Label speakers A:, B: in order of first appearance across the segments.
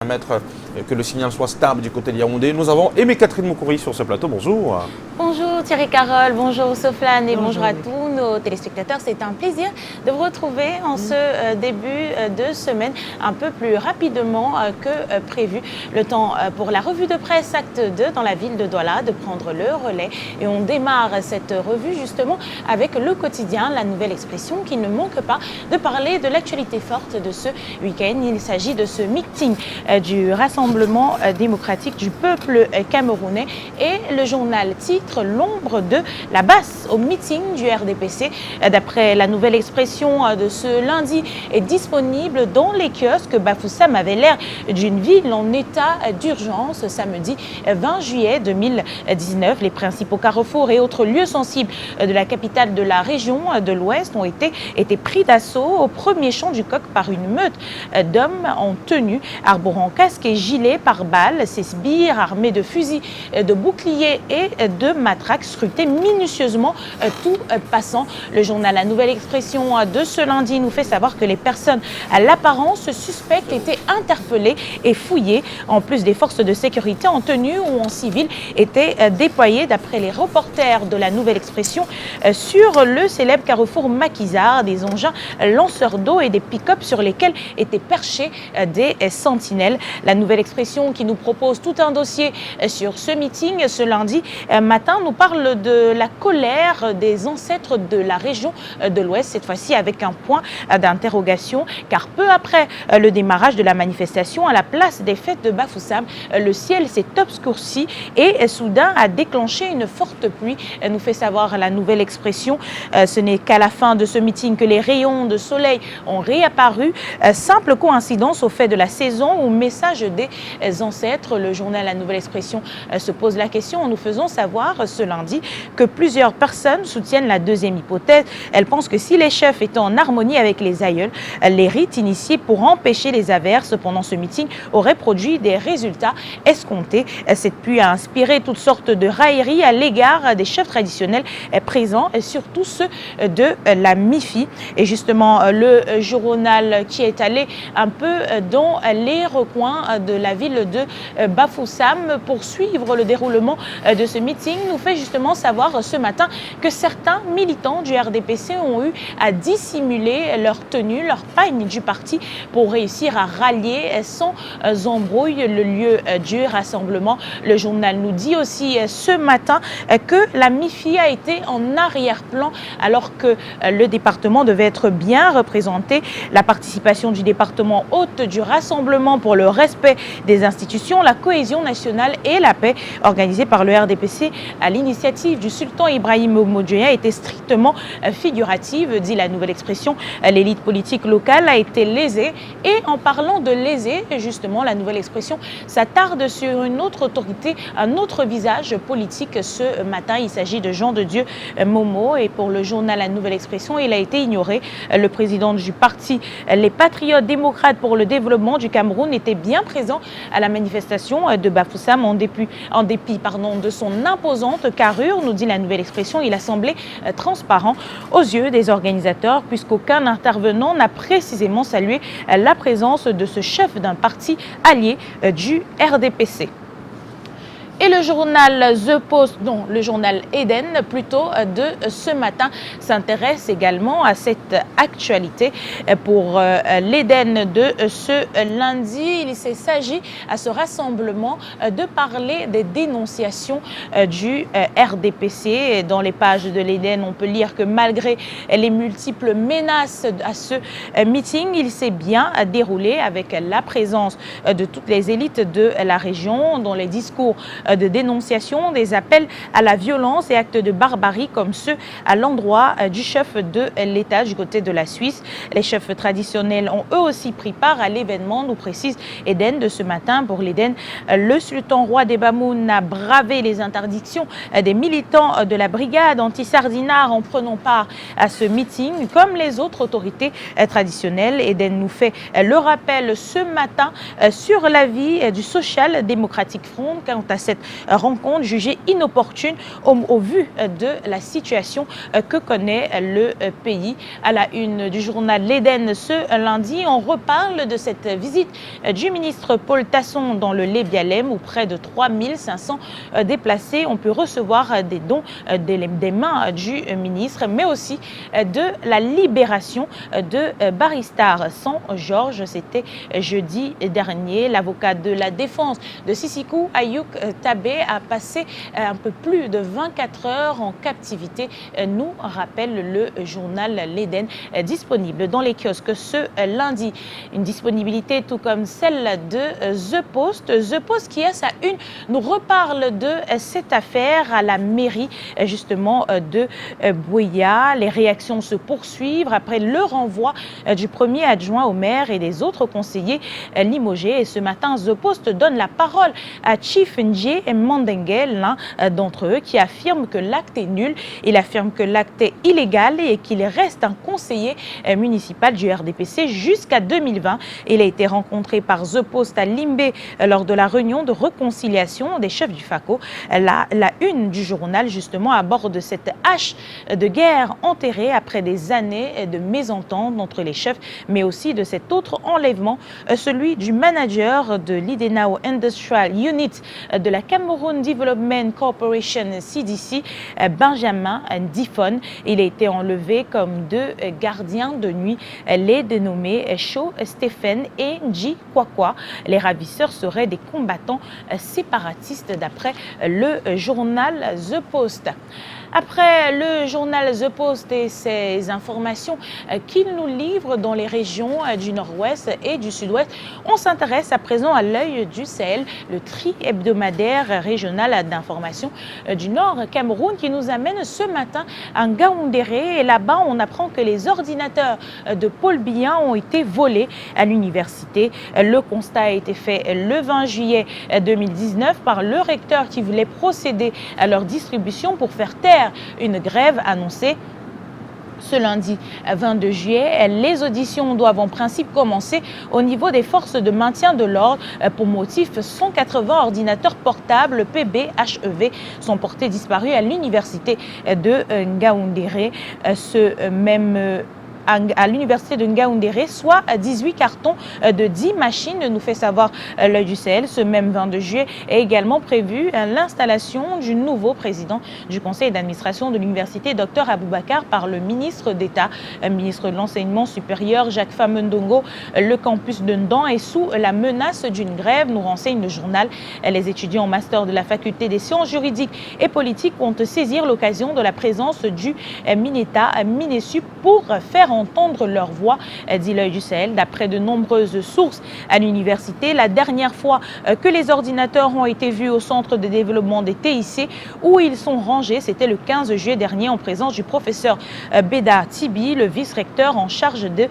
A: Permettre que le signal soit stable du côté de Yaoundé. Nous avons Aimé Catherine Moukouri sur ce plateau. Bonjour.
B: Bonjour Thierry Carole, bonjour Soflane et bonjour à tous nos téléspectateurs. C'est un plaisir de vous retrouver en ce début de semaine un peu plus rapidement que prévu. Le temps pour la revue de presse acte 2 dans la ville de Douala de prendre le relais. Et on démarre cette revue justement avec le quotidien, la nouvelle expression qui ne manque pas de parler de l'actualité forte de ce week-end. Il s'agit de ce meeting du Rassemblement démocratique du peuple camerounais et le journal titre l'ombre de la basse au meeting du RDPC. D'après la nouvelle expression de ce lundi est disponible dans les kiosques. Bafoussam avait l'air d'une ville en état d'urgence. Samedi 20 juillet 2019, les principaux carrefours et autres lieux sensibles de la capitale de la région de l'Ouest ont été pris d'assaut au premier champ du coq par une meute d'hommes en tenue, arborant casque et gilet pare-balles. Ces sbires armés de fusils, de boucliers et de matraques scrutaient minutieusement tout passant. Le journal La Nouvelle Expression de ce lundi nous fait savoir que les personnes à l'apparence suspectes étaient interpellées et fouillées. En plus, des forces de sécurité en tenue ou en civil étaient déployées d'après les reporters de La Nouvelle Expression sur le célèbre carrefour Maquisard. Des engins lanceurs d'eau et des pick-up sur lesquels étaient perchés des sentinelles. La Nouvelle Expression qui nous propose tout un dossier sur ce meeting ce lundi matin nous parle de la colère des ancêtres de la région de l'Ouest, cette fois-ci avec un point d'interrogation, car peu après le démarrage de la manifestation à la place des fêtes de Bafoussam, le ciel s'est obscurci et soudain a déclenché une forte pluie, nous fait savoir La Nouvelle Expression. Ce n'est qu'à la fin de ce meeting que les rayons de soleil ont réapparu. Simple coïncidence au fait de la saison ou message des ancêtres. Le journal La Nouvelle Expression se pose la question en nous faisant savoir ce lundi que plusieurs personnes soutiennent la deuxième hypothèse. Elles pensent que si les chefs étaient en harmonie avec les aïeuls, les rites initiés pour empêcher les averses pendant ce meeting auraient produit des résultats escomptés. Cette pluie a inspiré toutes sortes de railleries à l'égard des chefs traditionnels présents, et surtout ceux de la MIFI. Et justement, le journal qui est allé un peu dans les recoins de la ville de Bafoussam pour suivre le déroulement de ce meeting nous fait justement savoir ce matin que certains militants du RDPC ont eu à dissimuler leur tenue, leur pagne du parti pour réussir à rallier sans embrouille le lieu du rassemblement. Le journal nous dit aussi ce matin que la MIFI a été en arrière-plan alors que le département devait être bien représenté. La participation du département hôte du Rassemblement pour le respect des institutions, la cohésion nationale et la paix organisée par le RDPC à l'initiative du sultan Ibrahim Modjoya était strictement figurative, dit La Nouvelle Expression. L'élite politique locale a été lésée et en parlant de lésée, justement, La Nouvelle Expression s'attarde sur une autre autorité, un autre visage politique ce matin. Il s'agit de Jean de Dieu Momo et pour le journal La Nouvelle Expression, il a été ignoré. Le président du parti Les Patriotes démocrates pour le développement du Cameroun était bien présent à la manifestation de Bafoussam en dépit de son imposante carrure, nous dit La Nouvelle Expression. Il a semblé transparent aux yeux des organisateurs puisqu'aucun intervenant n'a précisément salué la présence de ce chef d'un parti allié du RDPC. Et le journal The Post, non, le journal Eden plutôt de ce matin s'intéresse également à cette actualité. Pour l'Eden de ce lundi, il s'agit à ce rassemblement de parler des dénonciations du RDPC. Dans les pages de l'Eden, on peut lire que malgré les multiples menaces à ce meeting, il s'est bien déroulé avec la présence de toutes les élites de la région, dont les discours de dénonciation des appels à la violence et actes de barbarie comme ceux à l'endroit du chef de l'État du côté de la Suisse. Les chefs traditionnels ont eux aussi pris part à l'événement, nous précise Eden de ce matin. Pour l'Eden, le sultan roi des Bamoun a bravé les interdictions des militants de la brigade anti-Sardinard en prenant part à ce meeting comme les autres autorités traditionnelles. Eden nous fait le rappel ce matin sur l'avis du Social Democratic Front quant à cette cette rencontre jugée inopportune au vu de la situation que connaît le pays. À la une du journal L'Éden ce lundi, on reparle de cette visite du ministre Paul Tasson dans le Lébialem où près de 3500 déplacés ont pu recevoir des dons des mains du ministre, mais aussi de la libération de Baristar sans Georges. C'était jeudi dernier. L'avocat de la défense de Sissikou, Ayouk Tabé, a passé un peu plus de 24 heures en captivité, nous rappelle le journal L'Éden, disponible dans les kiosques ce lundi. Une disponibilité tout comme celle de The Post. The Post qui, à sa une, nous reparle de cette affaire à la mairie justement de Buea. Les réactions se poursuivent après le renvoi du premier adjoint au maire et des autres conseillers limogés. Et ce matin, The Post donne la parole à Chief Ndje Mandengue, l'un d'entre eux, qui affirme que l'acte est nul. Il affirme que l'acte est illégal et qu'il reste un conseiller municipal du RDPC jusqu'à 2020. Il a été rencontré par The Post à Limbé lors de la réunion de réconciliation des chefs du FACO. La une du journal, justement, aborde cette hache de guerre enterrée après des années de mésentente entre les chefs, mais aussi de cet autre enlèvement, celui du manager de l'Idenao Industrial Unit de la Cameroon Development Corporation CDC, Benjamin Difon. Il a été enlevé comme deux gardiens de nuit, les dénommés Cho Stephen et Nji Kwakwa. Les ravisseurs seraient des combattants séparatistes d'après le journal The Post. Après le journal The Post et ses informations qu'il nous livre dans les régions du Nord-Ouest et du Sud-Ouest, on s'intéresse à présent à l'œil du Sahel, le tri hebdomadaire régional d'information du Nord Cameroun qui nous amène ce matin à Ngaoundéré. Et là-bas, on apprend que les ordinateurs de Paul Biya ont été volés à l'université. Le constat a été fait le 20 juillet 2019 par le recteur qui voulait procéder à leur distribution pour faire taire une grève annoncée ce lundi 22 juillet. Les auditions doivent en principe commencer au niveau des forces de maintien de l'ordre. Pour motif, 180 ordinateurs portables PB-HEV sont portés disparus à l'université de Ngaoundéré. À l'université de Ngaoundéré, soit 18 cartons de 10 machines, nous fait savoir l'œil du Sahel. Ce même 22 juillet est également prévu l'installation du nouveau président du conseil d'administration de l'université, Dr Aboubakar, par le ministre d'État, ministre de l'enseignement supérieur, Jacques Famendongo. Le campus de Ndan est sous la menace d'une grève, nous renseigne le journal. Les étudiants en master de la faculté des sciences juridiques et politiques vont saisir l'occasion de la présence du Mineta Minesu pour faire entendre leur voix, dit l'œil du Sahel. D'après de nombreuses sources à l'université, la dernière fois que les ordinateurs ont été vus au centre de développement des TIC, où ils sont rangés, c'était le 15 juillet dernier en présence du professeur Beda Tibi, le vice-recteur en charge de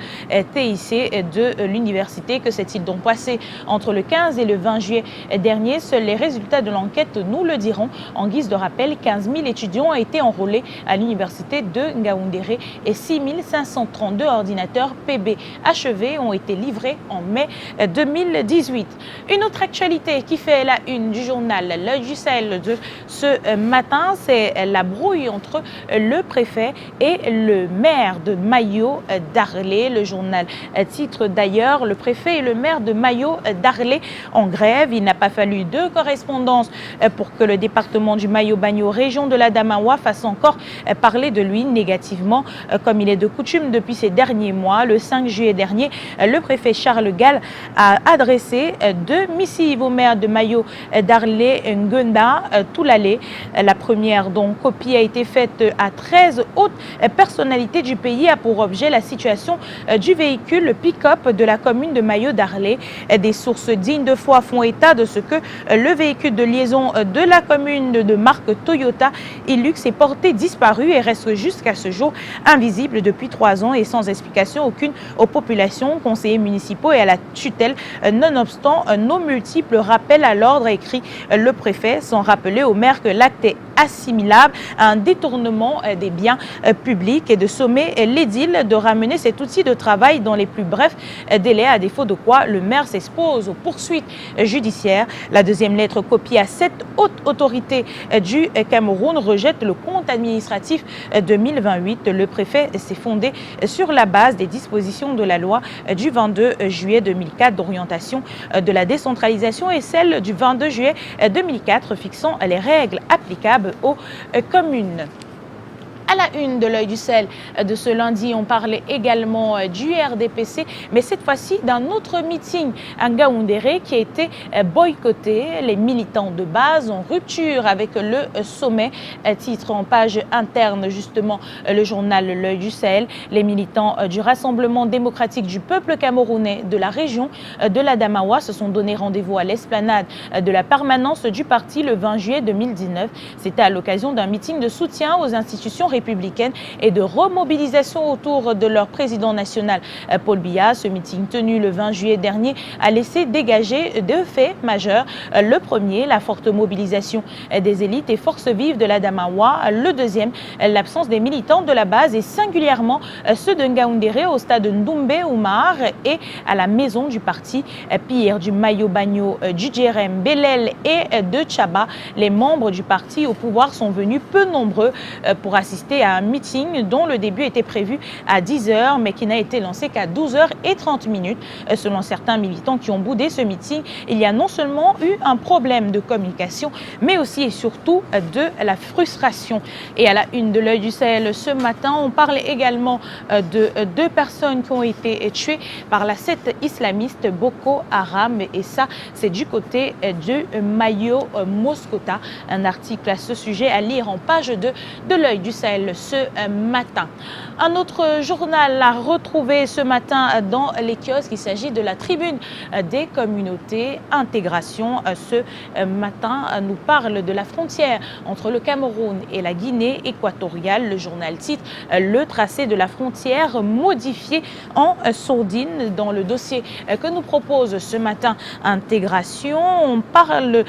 B: TIC de l'université. Que s'est-il donc passé entre le 15 et le 20 juillet dernier? Seuls les résultats de l'enquête nous le diront. En guise de rappel, 15 000 étudiants ont été enrôlés à l'université de Ngaoundéré et 6 532 ordinateurs PB-HEV ont été livrés en mai 2018. Une autre actualité qui fait la une du journal L'œil du Sahel de ce matin, c'est la brouille entre le préfet et le maire de Mayo Darlé. Le journal titre d'ailleurs: le préfet et le maire de Mayo Darlé en grève. Il n'a pas fallu deux correspondances pour que le département du Mayo-Bagno, région de l'Adamawa, fasse encore parler de lui négativement, comme il est de coutume depuis ces derniers mois. Le 5 juillet dernier, le préfet Charles Gall a adressé deux missives au maire de Mayo Darlé Ngunda Toulalé. La première, dont copie a été faite à 13 hautes personnalités du pays, a pour objet la situation du véhicule pick-up de la commune de Mayo Darlé. Des sources dignes de foi font état de ce que le véhicule de liaison de la commune de marque Toyota Hilux est porté disparu et reste jusqu'à ce jour invisible depuis 3 ans et sans explication aucune aux populations, conseillers municipaux et à la tutelle, nonobstant nos multiples rappels à l'ordre, écrit le préfet, sans rappeler au maire que l'acte est assimilable à un détournement des biens publics et de sommer l'édile de ramener cet outil de travail dans les plus brefs délais, à défaut de quoi le maire s'expose aux poursuites judiciaires. La deuxième lettre copiée à 7 hautes autorités du Cameroun rejette le compte administratif 2028. Le préfet s'est fondé sur la base des dispositions de la loi du 22 juillet 2004 d'orientation de la décentralisation et celle du 22 juillet 2004 fixant les règles applicables aux communes. À la une de l'Œil du Sahel de ce lundi, on parlait également du RDPC, mais cette fois-ci d'un autre meeting à Ngaoundéré qui a été boycotté. Les militants de base en rupture avec le sommet, titre en page interne justement le journal L'Œil du Sahel. Les militants du Rassemblement démocratique du peuple camerounais de la région de l'Adamawa se sont donné rendez-vous à l'esplanade de la permanence du parti le 20 juillet 2019. C'était à l'occasion d'un meeting de soutien aux institutions républicaine et de remobilisation autour de leur président national Paul Biya. Ce meeting tenu le 20 juillet dernier a laissé dégager deux faits majeurs. Le premier, la forte mobilisation des élites et forces vives de l'Adamawa. Le deuxième, l'absence des militants de la base et singulièrement ceux de Ngaoundéré au stade Ndoumbe Oumar et à la maison du parti. Pire, du Mayo Bagno, du Djerem, Belel et de Tchaba. Les membres du parti au pouvoir sont venus peu nombreux pour assister à un meeting dont le début était prévu à 10h mais qui n'a été lancé qu'à 12h30. Selon certains militants qui ont boudé ce meeting, il y a non seulement eu un problème de communication mais aussi et surtout de la frustration. Et à la une de l'Œil du Sahel ce matin, on parle également de deux personnes qui ont été tuées par la secte islamiste Boko Haram et ça c'est du côté de Mayo Moskota. Un article à ce sujet à lire en page 2 de l'Œil du Sahel ce matin. Un autre journal à retrouver ce matin dans les kiosques, il s'agit de la tribune des communautés intégration. Ce matin nous parle de la frontière entre le Cameroun et la Guinée équatoriale. Le journal titre le tracé de la frontière modifié en sourdine. Dans le dossier que nous propose ce matin intégration, on parle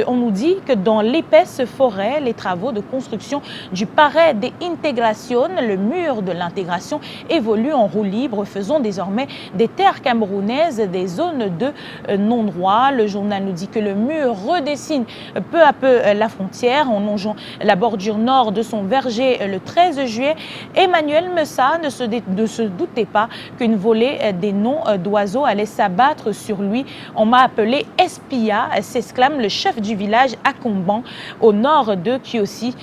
B: on nous dit que dans l'épaisse forêt, les travaux de construction du paré des intégrations, le mur de l'intégration évolue en roue libre, faisant désormais des terres camerounaises des zones de non-droit. Le journal nous dit que le mur redessine peu à peu la frontière en longeant la bordure nord de son verger le 13 juillet. Emmanuel Messa ne se doutait pas qu'une volée des noms d'oiseaux allait s'abattre sur lui. On m'a appelé Espia, s'exclame le chef du village à Comban, au nord de Kiossi.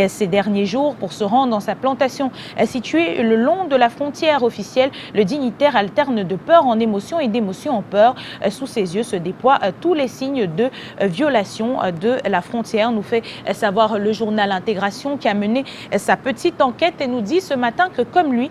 B: Ces derniers jours, pour se rendre dans sa plantation située le long de la frontière officielle, le dignitaire alterne de peur en émotion et d'émotion en peur. Sous ses yeux se déploient tous les signes de violation de la frontière, nous fait savoir le journal Intégration qui a mené sa petite enquête et nous dit ce matin que comme lui,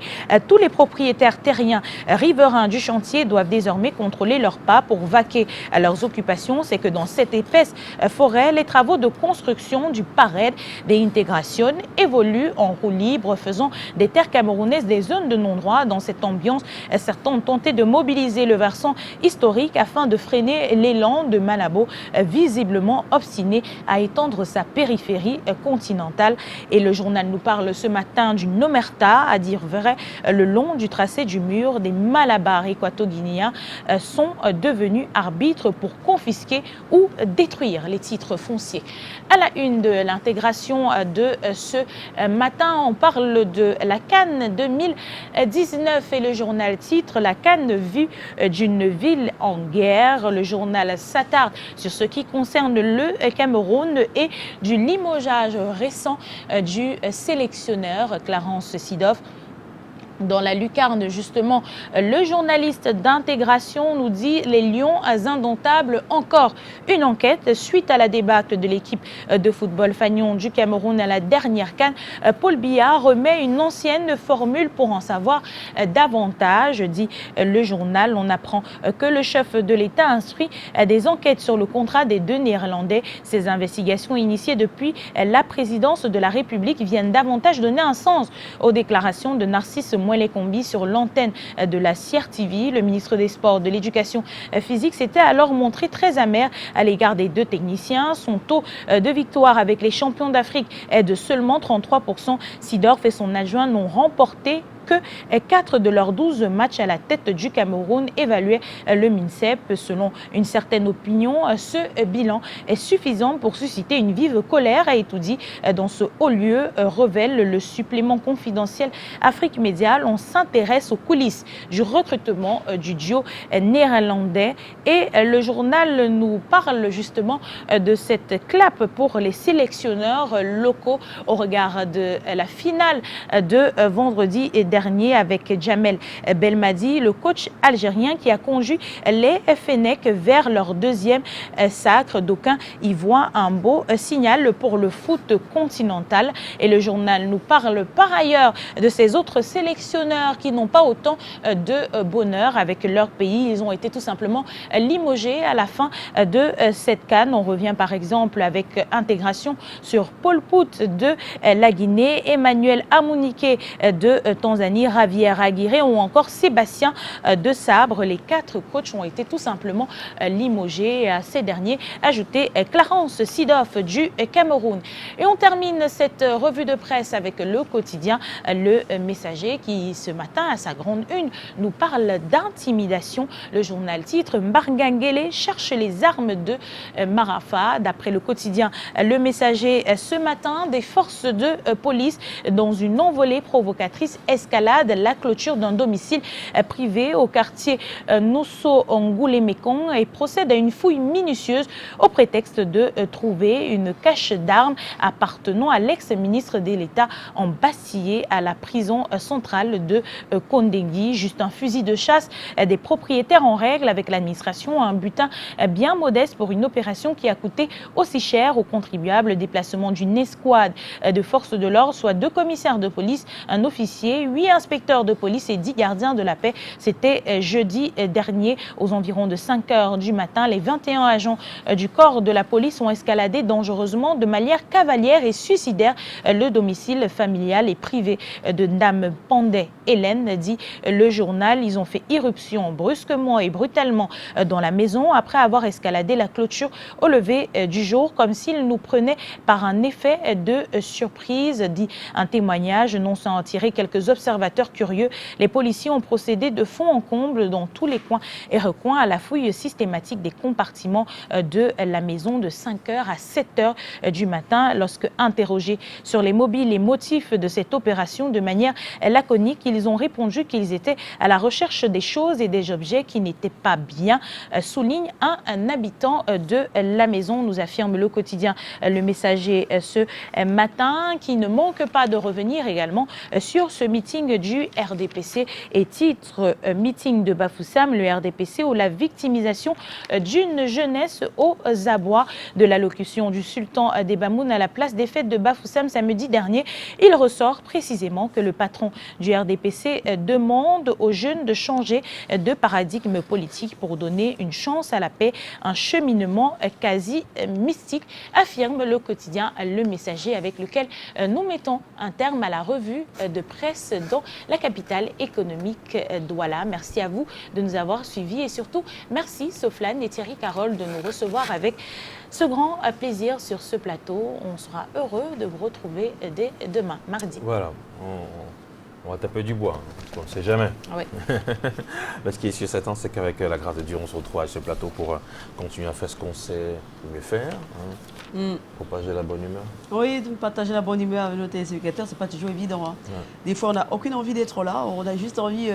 B: tous les propriétaires terriens riverains du chantier doivent désormais contrôler leurs pas pour vaquer à leurs occupations. C'est que dans cette épaisse forêt, les travaux de construction du parade des intégrations évoluent en roue libre, faisant des terres camerounaises des zones de non-droit. Dans cette ambiance, certains ont tenté de mobiliser le versant historique afin de freiner l'élan de Malabo, visiblement obstiné à étendre sa périphérie continentale. Et le journal nous parle ce matin d'une omerta, à dire vrai, le long du tracé du mur. Des Malabars équato-guinéens sont devenus arbitres pour confisquer ou détruire les titres fonciers. À la une de l'intégration de ce matin, on parle de la CAN 2019 et le journal titre la CAN vue d'une ville en guerre. Le journal s'attarde sur ce qui concerne le Cameroun et du limogeage récent du sélectionneur Clarence Seedorf. Dans la lucarne, justement, le journaliste d'intégration nous dit les Lions indomptables, encore une enquête suite à la débâcle de l'équipe de football fanion du Cameroun à la dernière CAN. Paul Biya remet une ancienne formule pour en savoir davantage, dit le journal. On apprend que le chef de l'État instruit des enquêtes sur le contrat des deux Néerlandais. Ces investigations initiées depuis la présidence de la République viennent davantage donner un sens aux déclarations de Narcisse Mwele Kombi sur l'antenne de la CRTV. Le ministre des Sports, de l'Éducation physique s'était alors montré très amer à l'égard des deux techniciens. Son taux de victoire avec les champions d'Afrique est de seulement 33%. Sidorf et son adjoint n'ont remporté que 4 de leurs 12 matchs à la tête du Cameroun, évaluait le MINSEP. Selon une certaine opinion, ce bilan est suffisant pour susciter une vive colère, a été dit dans ce haut lieu, révèle le supplément confidentiel Afrique Média. On s'intéresse aux coulisses du recrutement du duo néerlandais et le journal nous parle justement de cette clap pour les sélectionneurs locaux au regard de la finale de vendredi dernier avec Djamel Belmadi, le coach algérien qui a conduit les Fennecs vers leur deuxième sacre. D'aucuns y voient un beau signal pour le foot continental. Et le journal nous parle par ailleurs de ces autres sélectionneurs qui n'ont pas autant de bonheur avec leur pays. Ils ont été tout simplement limogés à la fin de cette CAN. On revient par exemple avec intégration sur Paul Pout de la Guinée, Emmanuel Amouniké de Tanzanie, Javier Aguirre ou encore Sébastien de Sabre. Les 4 coachs ont été tout simplement limogés. À ces derniers, ajouté Clarence Sidorf du Cameroun. Et on termine cette revue de presse avec le quotidien Le Messager qui, ce matin, à sa grande une, nous parle d'intimidation. Le journal titre Mbargangele cherche les armes de Marafa. D'après le quotidien Le Messager, ce matin, des forces de police dans une envolée provocatrice escalade la clôture d'un domicile privé au quartier Nosso-Ngoulé-Mekong et procède à une fouille minutieuse au prétexte de trouver une cache d'armes appartenant à l'ex-ministre de l'État embastillé à la prison centrale de Kondengui. Juste un fusil de chasse des propriétaires en règle avec l'administration, un butin bien modeste pour une opération qui a coûté aussi cher aux contribuables. Déplacement d'une escouade de forces de l'ordre, soit 2 commissaires de police, un officier, 8 inspecteurs de police et 10 gardiens de la paix. C'était jeudi dernier aux environs de 5 heures du matin. Les 21 agents du corps de la police ont escaladé dangereusement de manière cavalière et suicidaire le domicile familial et privé de Dame Pandey Hélène, dit le journal. Ils ont fait irruption brusquement et brutalement dans la maison après avoir escaladé la clôture au lever du jour comme s'ils nous prenaient par un effet de surprise, dit un témoignage. Non sans en tirer quelques observateurs curieux, les policiers ont procédé de fond en comble dans tous les coins et recoins à la fouille systématique des compartiments de la maison de 5h à 7h du matin. Lorsque interrogés sur les mobiles et motifs de cette opération de manière laconique, ils ont répondu qu'ils étaient à la recherche des choses et des objets qui n'étaient pas bien, souligne un habitant de la maison, nous affirme le quotidien Le Messager ce matin, qui ne manque pas de revenir également sur ce meeting du RDPC et titre meeting de Bafoussam, le RDPC ou la victimisation d'une jeunesse aux abois. De l'allocution du sultan des Bamoun à la place des fêtes de Bafoussam samedi dernier, il ressort précisément que le patron du RDPC demande aux jeunes de changer de paradigme politique pour donner une chance à la paix, un cheminement quasi mystique, affirme le quotidien Le Messager, avec lequel nous mettons un terme à la revue de presse dans la capitale économique Douala. Merci à vous de nous avoir suivis et surtout merci Soflane et Thierry Carole de nous recevoir avec ce grand plaisir sur ce plateau. On sera heureux de vous retrouver dès demain, mardi.
A: Voilà, on va taper du bois, on ne sait jamais.
B: Oui.
A: Ce qui est sûr, certain, c'est qu'avec la grâce de Dieu, on se retrouve à ce plateau pour continuer à faire ce qu'on sait mieux faire, propager la bonne humeur.
C: Oui, partager la bonne humeur avec nos téléspectateurs, c'est pas toujours évident. Hein. Ouais. Des fois, on n'a aucune envie d'être là, on a juste envie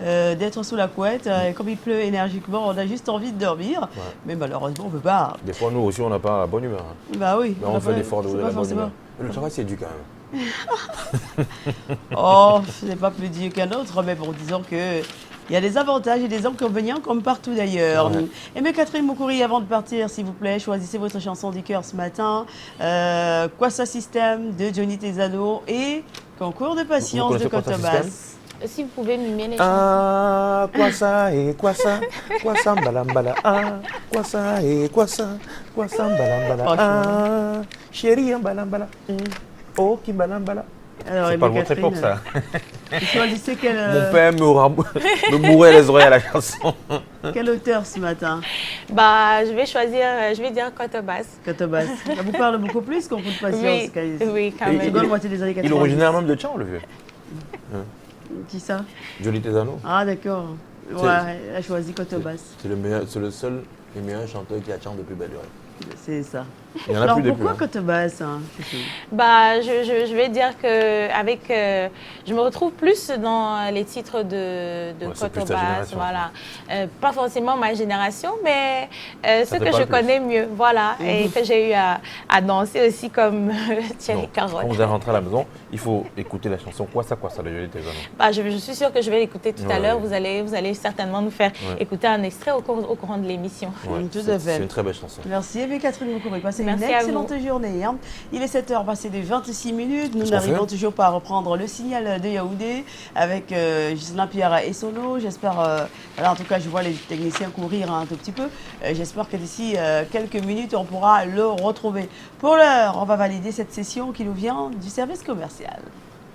C: d'être sous la couette. Comme il pleut énergiquement, on a juste envie de dormir. Ouais. Mais malheureusement, on ne peut pas.
A: Des fois, nous aussi, on n'a pas la bonne humeur. Hein.
C: Bah oui.
A: Mais on fait l'effort de la bonne humeur. Le travail, c'est du quand même.
C: Oh, ce n'est pas plus dur qu'un autre, mais bon, disons que il y a des avantages et des inconvénients comme partout d'ailleurs. Ouais. Et mais Catherine Moukouri, avant de partir, s'il vous plaît, choisissez votre chanson du cœur ce matin. Kwassa System de Johnny Tesano et Concours de patience de Cotobas.
B: Si vous pouvez mimer les
A: chansons. Ah, Kwassa et Kwassa, Kwassa Mbalambala. Ah, Kwassa et Kwassa, Kwassa Mbalambala. Ah, chérie Mbalambala. Oh, qui Mbalambala.
C: Alors,
A: C'est pas le
C: Aimée
A: votre époque,
C: Catherine,
A: ça.
C: vous choisissez
A: Mon père me bourrait les oreilles à la chanson.
C: quel auteur ce matin?
B: Bah, je vais choisir, je vais dire Cotobas.
C: Cotobas. Ça vous parle beaucoup plus qu'on de patience,
B: Oui,
C: Caïs.
B: oui, quand
A: Et-
B: même.
C: Seconde moitié des années 90.
A: Il est originaire même de Tchang, le vieux.
C: Qui ça?
A: Jolie Tesano.
C: Ah, d'accord.
A: C'est-
C: Ouais, elle a choisi Cotobas.
A: C'est le seul et meilleur chanteur qui a Tchang depuis belle lurette.
C: C'est ça.
A: Il y en a
C: Alors
A: plus depuis.
C: pourquoi
A: hein.
C: Cotobas hein, Chouchou
B: Bah, je vais dire que avec, je me retrouve plus dans les titres de
A: Ouais, c'est plus ta
B: Cotobas,
A: génération,
B: voilà. Pas forcément ma génération, mais ceux
A: te
B: que
A: parle
B: je
A: plus.
B: connais mieux, voilà, et que j'ai eu à danser aussi comme Thierry
A: Non,
B: Carotte.
A: quand vous allez rentrer à la maison, il faut écouter la chanson Quoi ça de Jolie Tesano.
B: Bah, je suis sûre que je vais l'écouter tout à
A: Ouais.
B: l'heure. Vous allez certainement nous faire
A: Ouais.
B: écouter un extrait au courant de l'émission.
A: Ouais,
C: Tout
A: c'est-
C: à fait.
A: C'est une très belle chanson.
C: Merci, et Catherine Moukouri. Passez
B: Merci
C: une
B: à
C: excellente journée. hein. Il est 7h passé de 26 minutes. Nous
A: Qu'est-ce qu'on
C: n'arrivons
A: fait
C: toujours pas à reprendre le signal de Yaoundé avec Gislain Pierre et Solo. J'espère, voilà, en tout cas, je vois les techniciens courir un tout petit peu. J'espère que d'ici quelques minutes, on pourra le retrouver. Pour l'heure, on va valider cette session qui nous vient du service commercial.